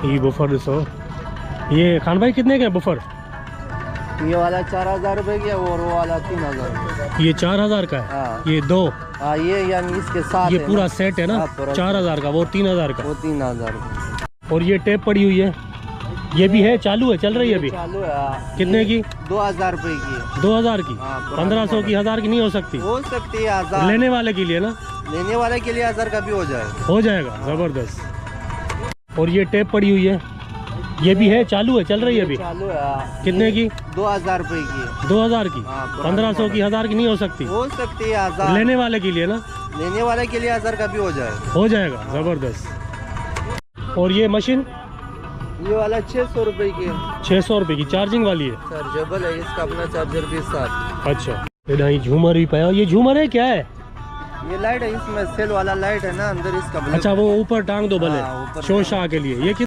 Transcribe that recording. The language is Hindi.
ये बुफर सो, ये खान भाई कितने के बुफर? ये वाला 4000 रुपए की है और वो वाला 3000 रुपए। ये 4000 का है। हाँ। ये दो, हाँ ये यानी इसके साथ ये है पूरा ना? सेट है ना? हाँ, पूरा 4000 का, वो 3000 का। वो 3000 रुपए। और ये टेप पड़ी हुई है, ये भी है, चालू है, चल रही है अभी? चालू है। हाँ। कितने की? 2000 रुपए की है। 2000 की? हाँ, पुरानी 1500 की, 1000 की नहीं हो सकती? हो सकती है 1000। लेने वाले के लिए ना? लेने वाले के लिए 1000 का भी हो जाएगा। हो जाएगा, जबरदस्त। और ये टेप पड़ी हुई है, ये भी है, चालू है, चल रही है अभी? चालू है। हाँ। कितने की? 2000 रुपए की है। 2000 की? हाँ, पुरानी 1500 की, 1000 की नहीं हो सकती? हो सकती है 1000। लेने वाले के लिए ना? लेने वाले के लिए 1000 का भी हो जाएगा। हो जाएगा, जबरदस्त। और ये मशीन ये वाला 600 रुपए की है। 600 रुपए की, चार्जिंग वाली है? चार्जेबल है, इसका अपना चार्जर भी साथ। अच्छा, ये झूमर भी पाया। ये झूमर है क्या है? ये लाइट है, इसमें सेल वाला लाइट है ना अंदर इसका। अच्छा, वो ऊपर टांग दो भले, हाँ, ऊपर शोशा के लिए। ये